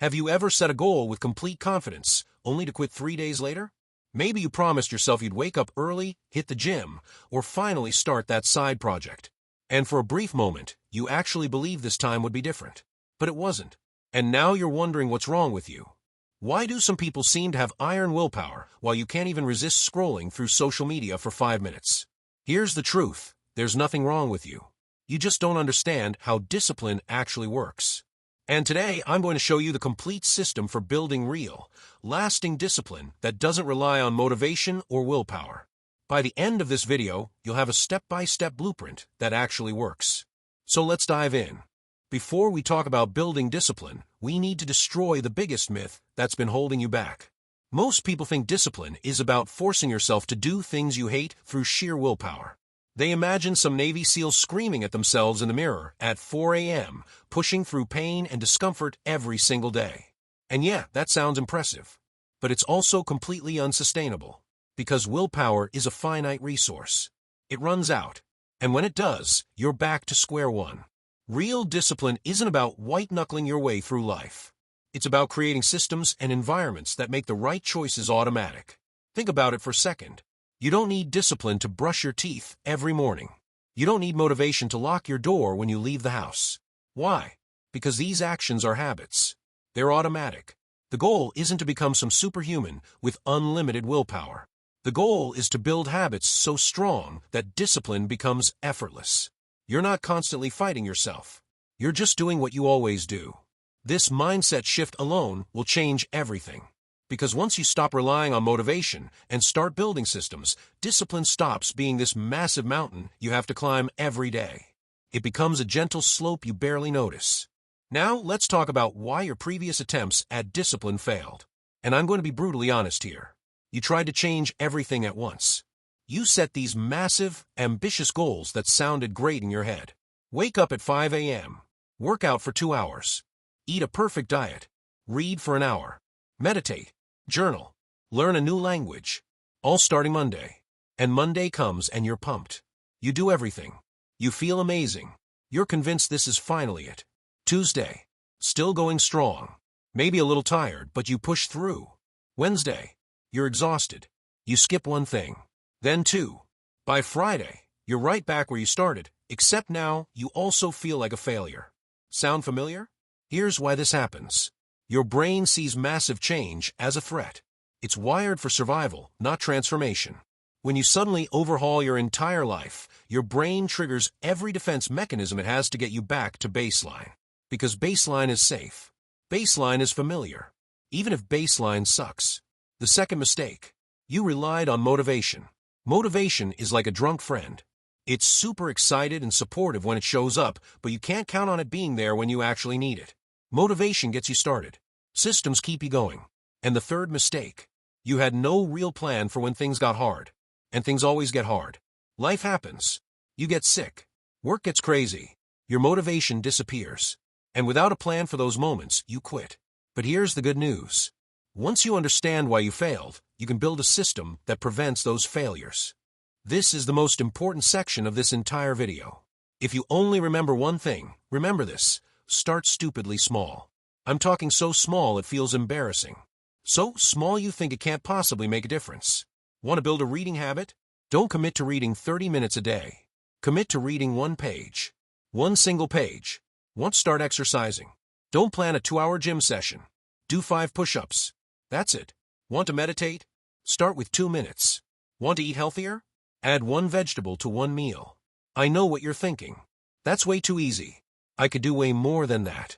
Have you ever set a goal with complete confidence, only to quit 3 days later? Maybe you promised yourself you'd wake up early, hit the gym, or finally start that side project. And for a brief moment, you actually believed this time would be different. But it wasn't. And now you're wondering what's wrong with you. Why do some people seem to have iron willpower while you can't even resist scrolling through social media for 5 minutes? Here's the truth. There's nothing wrong with you. You just don't understand how discipline actually works. And today, I'm going to show you the complete system for building real, lasting discipline that doesn't rely on motivation or willpower. By the end of this video, you'll have a step-by-step blueprint that actually works. So let's dive in. Before we talk about building discipline, we need to destroy the biggest myth that's been holding you back. Most people think discipline is about forcing yourself to do things you hate through sheer willpower. They imagine some Navy SEALs screaming at themselves in the mirror at 4 a.m., pushing through pain and discomfort every single day. And yeah, that sounds impressive. But it's also completely unsustainable. Because willpower is a finite resource. It runs out. And when it does, you're back to square one. Real discipline isn't about white-knuckling your way through life. It's about creating systems and environments that make the right choices automatic. Think about it for a second. You don't need discipline to brush your teeth every morning. You don't need motivation to lock your door when you leave the house. Why? Because these actions are habits. They're automatic. The goal isn't to become some superhuman with unlimited willpower. The goal is to build habits so strong that discipline becomes effortless. You're not constantly fighting yourself. You're just doing what you always do. This mindset shift alone will change everything. Because once you stop relying on motivation and start building systems, discipline stops being this massive mountain you have to climb every day. It becomes a gentle slope you barely notice. Now, let's talk about why your previous attempts at discipline failed. And I'm going to be brutally honest here. You tried to change everything at once. You set these massive, ambitious goals that sounded great in your head. Wake up at 5 a.m., work out for 2 hours, eat a perfect diet, read for an hour, meditate, journal, learn a new language, all starting Monday. And Monday comes and you're pumped. You do everything. You feel amazing. You're convinced this is finally it. Tuesday, still going strong. Maybe a little tired, but you push through. Wednesday, you're exhausted. You skip one thing. Then 2. By Friday, you're right back where you started, except now you also feel like a failure. Sound familiar? Here's why this happens. Your brain sees massive change as a threat. It's wired for survival, not transformation. When you suddenly overhaul your entire life, your brain triggers every defense mechanism it has to get you back to baseline. Because baseline is safe. Baseline is familiar. Even if baseline sucks. The second mistake. You relied on motivation. Motivation is like a drunk friend. It's super excited and supportive when it shows up, but you can't count on it being there when you actually need it. Motivation gets you started. Systems keep you going. And the third mistake. You had no real plan for when things got hard. And things always get hard. Life happens. You get sick. Work gets crazy. Your motivation disappears. And without a plan for those moments, you quit. But here's the good news. Once you understand why you failed, you can build a system that prevents those failures. This is the most important section of this entire video. If you only remember one thing, remember this. Start stupidly small. I'm talking so small it feels embarrassing. So small you think it can't possibly make a difference. Want to build a reading habit? Don't commit to reading 30 minutes a day. Commit to reading one page. One single page. Want to start exercising? Don't plan a 2-hour gym session. Do 5 push-ups. That's it. Want to meditate? Start with 2 minutes. Want to eat healthier? Add 1 vegetable to 1 meal. I know what you're thinking. That's way too easy. I could do way more than that.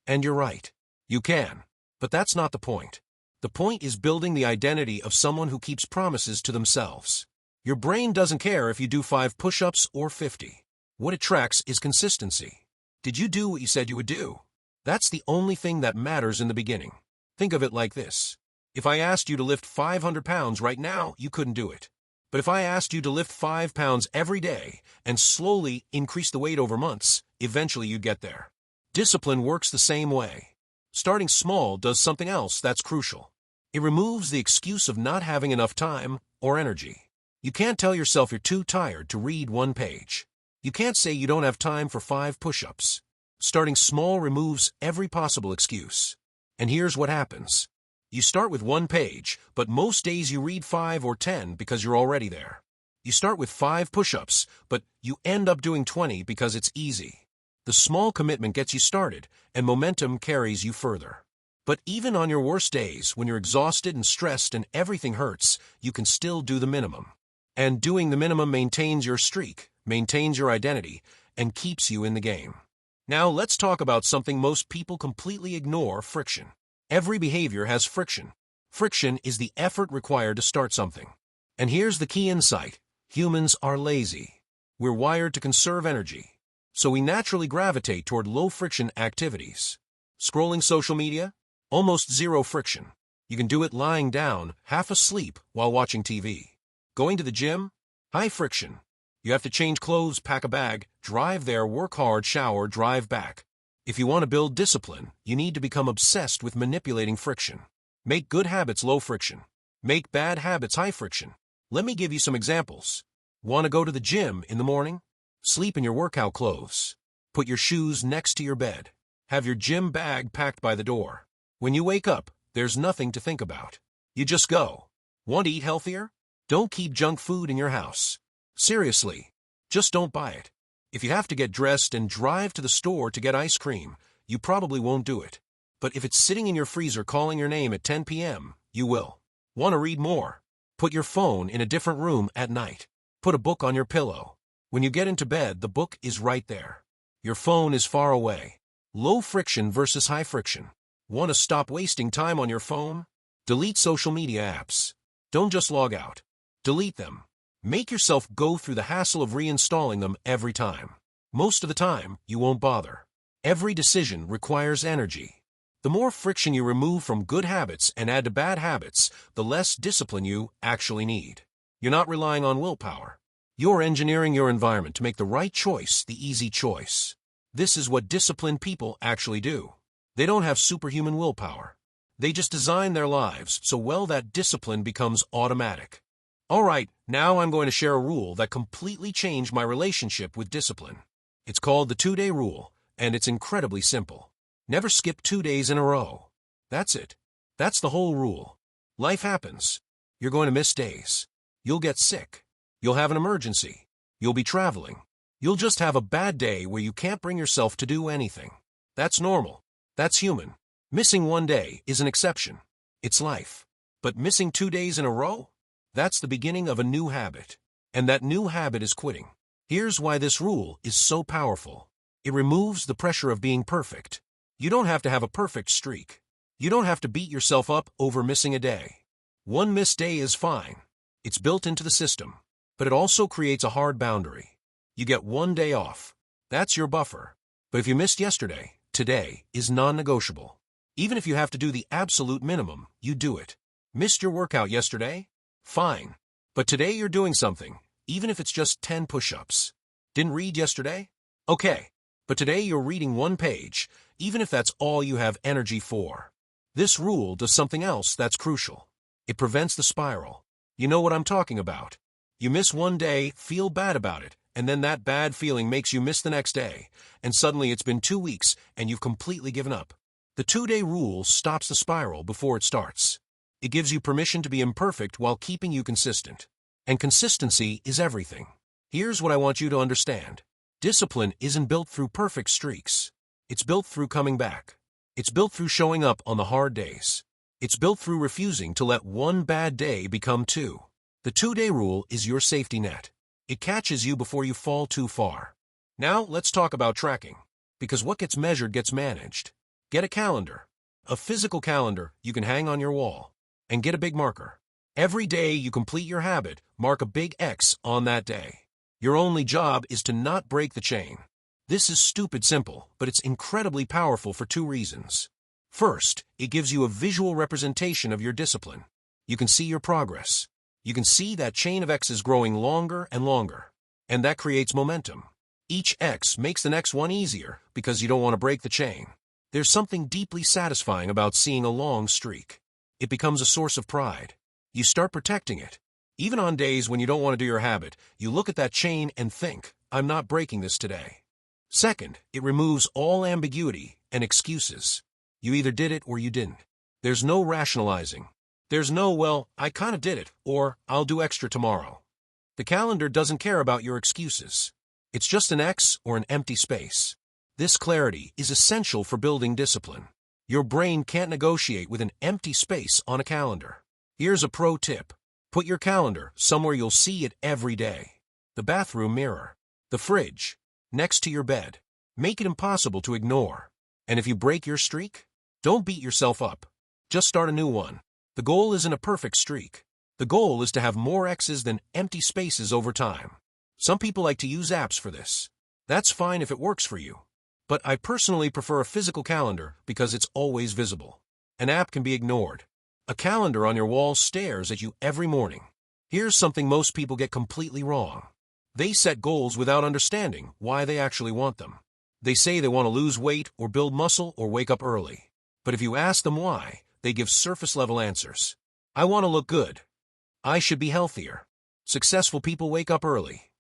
And you're right. You can. But that's not the point. The point is building the identity of someone who keeps promises to themselves. Your brain doesn't care if you do 5 push-ups or 50. What it tracks is consistency. Did you do what you said you would do? That's the only thing that matters in the beginning. Think of it like this. If I asked you to lift 500 pounds right now, you couldn't do it. But if I asked you to lift 5 pounds every day and slowly increase the weight over months, eventually you'd get there. Discipline works the same way. Starting small does something else that's crucial. It removes the excuse of not having enough time or energy. You can't tell yourself you're too tired to read 1 page. You can't say you don't have time for 5 push-ups. Starting small removes every possible excuse. And here's what happens. You start with 1 page, but most days you read 5 or 10 because you're already there. You start with 5 push-ups, but you end up doing 20 because it's easy. The small commitment gets you started, and momentum carries you further. But even on your worst days, when you're exhausted and stressed and everything hurts, you can still do the minimum. And doing the minimum maintains your streak, maintains your identity, and keeps you in the game. Now let's talk about something most people completely ignore: friction. Every behavior has friction. Friction is the effort required to start something. And here's the key insight: humans are lazy. We're wired to conserve energy. So we naturally gravitate toward low-friction activities. Scrolling social media? Almost zero friction. You can do it lying down, half asleep, while watching TV. Going to the gym? High friction. You have to change clothes, pack a bag, drive there, work hard, shower, drive back. If you want to build discipline, you need to become obsessed with manipulating friction. Make good habits low friction. Make bad habits high friction. Let me give you some examples. Want to go to the gym in the morning? Sleep in your workout clothes. Put your shoes next to your bed. Have your gym bag packed by the door. When you wake up, there's nothing to think about. You just go. Want to eat healthier? Don't keep junk food in your house. Seriously, just don't buy it. If you have to get dressed and drive to the store to get ice cream, you probably won't do it. But if it's sitting in your freezer calling your name at 10 p.m., you will. Want to read more? Put your phone in a different room at night. Put a book on your pillow. When you get into bed, the book is right there. Your phone is far away. Low friction versus high friction. Want to stop wasting time on your phone? Delete social media apps. Don't just log out. Delete them. Make yourself go through the hassle of reinstalling them every time. Most of the time, you won't bother. Every decision requires energy. The more friction you remove from good habits and add to bad habits, the less discipline you actually need. You're not relying on willpower. You're engineering your environment to make the right choice the easy choice. This is what disciplined people actually do. They don't have superhuman willpower. They just design their lives so well that discipline becomes automatic. All right, now I'm going to share a rule that completely changed my relationship with discipline. It's called the 2-day rule, and it's incredibly simple. Never skip 2 days in a row. That's it. That's the whole rule. Life happens. You're going to miss days. You'll get sick. You'll have an emergency. You'll be traveling. You'll just have a bad day where you can't bring yourself to do anything. That's normal. That's human. Missing 1 day is an exception. It's life. But missing 2 days in a row? That's the beginning of a new habit. And that new habit is quitting. Here's why this rule is so powerful. It removes the pressure of being perfect. You don't have to have a perfect streak. You don't have to beat yourself up over missing a day. One missed day is fine. It's built into the system. But it also creates a hard boundary. You get 1 day off. That's your buffer. But if you missed yesterday, today is non-negotiable. Even if you have to do the absolute minimum, you do it. Missed your workout yesterday? Fine. But today you're doing something, even if it's just 10 push-ups. Didn't read yesterday? Okay. But today you're reading 1 page, even if that's all you have energy for. This rule does something else that's crucial. It prevents the spiral. You know what I'm talking about. You miss 1 day, feel bad about it, and then that bad feeling makes you miss the next day, and suddenly it's been 2 weeks and you've completely given up. The 2-day rule stops the spiral before it starts. It gives you permission to be imperfect while keeping you consistent. And consistency is everything. Here's what I want you to understand. Discipline isn't built through perfect streaks. It's built through coming back. It's built through showing up on the hard days. It's built through refusing to let 1 bad day become 2. The 2-day rule is your safety net. It catches you before you fall too far. Now let's talk about tracking. Because what gets measured gets managed. Get a calendar. A physical calendar you can hang on your wall. And get a big marker. Every day you complete your habit, mark a big X on that day. Your only job is to not break the chain. This is stupid simple, but it's incredibly powerful for 2 reasons. First, it gives you a visual representation of your discipline. You can see your progress. You can see that chain of X's growing longer and longer. And that creates momentum. Each X makes the next one easier because you don't want to break the chain. There's something deeply satisfying about seeing a long streak. It becomes a source of pride. You start protecting it. Even on days when you don't want to do your habit, you look at that chain and think, I'm not breaking this today. Second, it removes all ambiguity and excuses. You either did it or you didn't. There's no rationalizing. There's no, well, I kinda did it, or I'll do extra tomorrow. The calendar doesn't care about your excuses. It's just an X or an empty space. This clarity is essential for building discipline. Your brain can't negotiate with an empty space on a calendar. Here's a pro tip. Put your calendar somewhere you'll see it every day. The bathroom mirror, the fridge, next to your bed. Make it impossible to ignore. And if you break your streak, don't beat yourself up. Just start a new one. The goal isn't a perfect streak. The goal is to have more X's than empty spaces over time. Some people like to use apps for this. That's fine if it works for you. But I personally prefer a physical calendar because it's always visible. An app can be ignored. A calendar on your wall stares at you every morning. Here's something most people get completely wrong. They set goals without understanding why they actually want them. They say they want to lose weight or build muscle or wake up early. But if you ask them why, they give surface-level answers. I want to look good. I should be healthier. Successful people wake up early.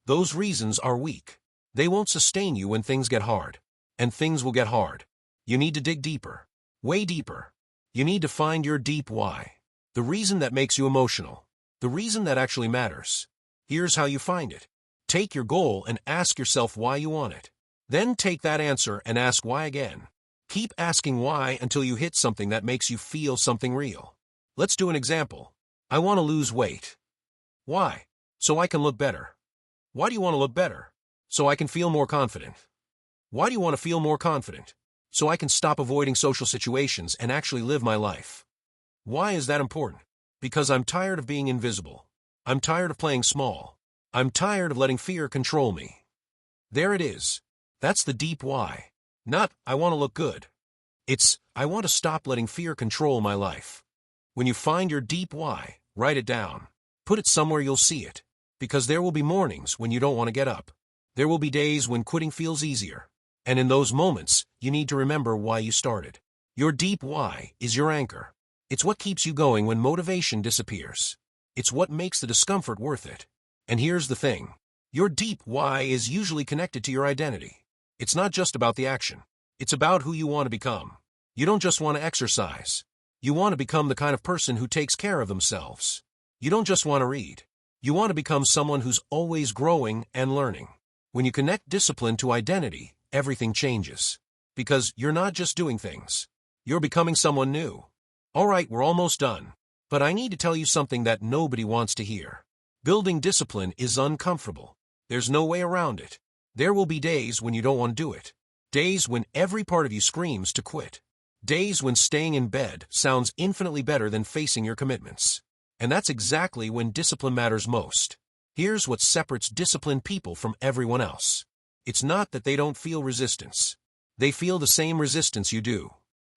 Those reasons are weak. They won't sustain you when things get hard. And things will get hard. You need to dig deeper. Way deeper. You need to find your deep why. The reason that makes you emotional. The reason that actually matters. Here's how you find it. Take your goal and ask yourself why you want it. Then take that answer and ask why again. Keep asking why until you hit something that makes you feel something real. Let's do an example. I want to lose weight. Why? So I can look better. Why do you want to look better? So I can feel more confident. Why do you want to feel more confident? So I can stop avoiding social situations and actually live my life. Why is that important? Because I'm tired of being invisible. I'm tired of playing small. I'm tired of letting fear control me. There it is. That's the deep why. Not, I want to look good. It's, I want to stop letting fear control my life. When you find your deep why, write it down. Put it somewhere you'll see it. Because there will be mornings when you don't want to get up. There will be days when quitting feels easier. And in those moments, you need to remember why you started. Your deep why is your anchor. It's what keeps you going when motivation disappears. It's what makes the discomfort worth it. And here's the thing. Your deep why is usually connected to your identity. It's not just about the action. It's about who you want to become. You don't just want to exercise. You want to become the kind of person who takes care of themselves. You don't just want to read. You want to become someone who's always growing and learning. When you connect discipline to identity, everything changes. Because you're not just doing things. You're becoming someone new. All right, we're almost done. But I need to tell you something that nobody wants to hear. Building discipline is uncomfortable. There's no way around it. There will be days when you don't want to do it. Days when every part of you screams to quit. Days when staying in bed sounds infinitely better than facing your commitments. And that's exactly when discipline matters most. Here's what separates disciplined people from everyone else. It's not that they don't feel resistance. They feel the same resistance you do.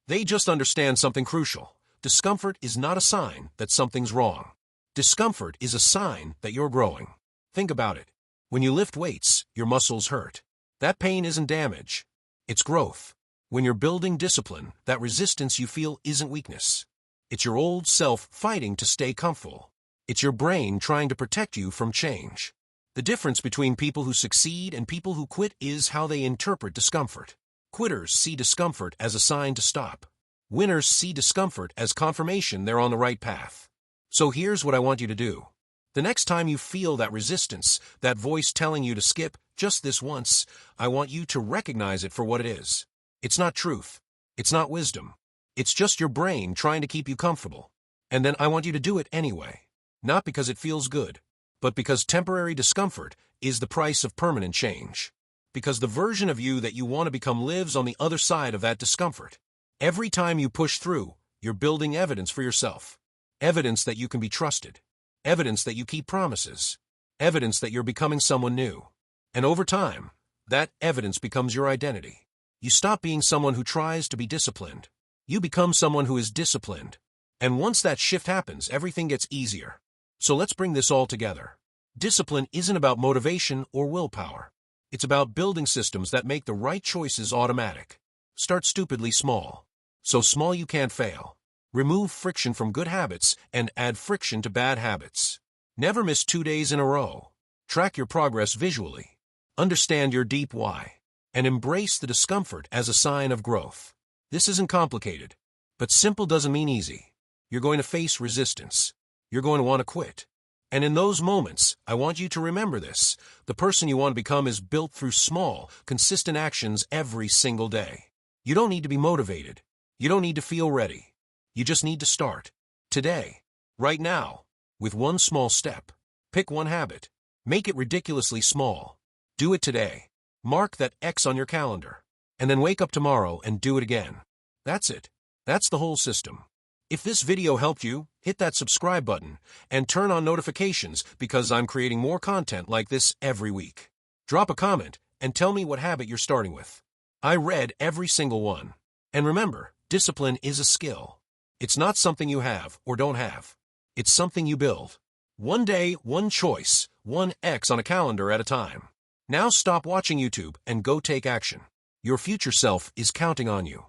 They just understand something crucial. Discomfort is not a sign that something's wrong. Discomfort is a sign that you're growing. Think about it. When you lift weights, your muscles hurt. That pain isn't damage. It's growth. When you're building discipline, that resistance you feel isn't weakness. It's your old self fighting to stay comfortable. It's your brain trying to protect you from change. The difference between people who succeed and people who quit is how they interpret discomfort. Quitters see discomfort as a sign to stop. Winners see discomfort as confirmation they're on the right path. So here's what I want you to do. The next time you feel that resistance, that voice telling you to skip just this once, I want you to recognize it for what it is. It's not truth. It's not wisdom. It's just your brain trying to keep you comfortable. And then I want you to do it anyway. Not because it feels good, but because temporary discomfort is the price of permanent change. Because the version of you that you want to become lives on the other side of that discomfort. Every time you push through, you're building evidence for yourself. Evidence that you can be trusted. Evidence that you keep promises. Evidence that you're becoming someone new. And over time, that evidence becomes your identity. You stop being someone who tries to be disciplined. You become someone who is disciplined. And once that shift happens, everything gets easier. So let's bring this all together. Discipline isn't about motivation or willpower. It's about building systems that make the right choices automatic. Start stupidly small. So small you can't fail. Remove friction from good habits and add friction to bad habits. Never miss 2 days in a row. Track your progress visually. Understand your deep why. And embrace the discomfort as a sign of growth. This isn't complicated. But simple doesn't mean easy. You're going to face resistance. You're going to want to quit. And in those moments, I want you to remember this. The person you want to become is built through small, consistent actions every single day. You don't need to be motivated. You don't need to feel ready. You just need to start. Today. Right now. With one small step. Pick one habit. Make it ridiculously small. Do it today. Mark that X on your calendar. And then wake up tomorrow and do it again. That's it. That's the whole system. If this video helped you, hit that subscribe button and turn on notifications because I'm creating more content like this every week. Drop a comment and tell me what habit you're starting with. I read every single one. And remember, discipline is a skill. It's not something you have or don't have. It's something you build. One day, one choice, one X on a calendar at a time. Now stop watching YouTube and go take action. Your future self is counting on you.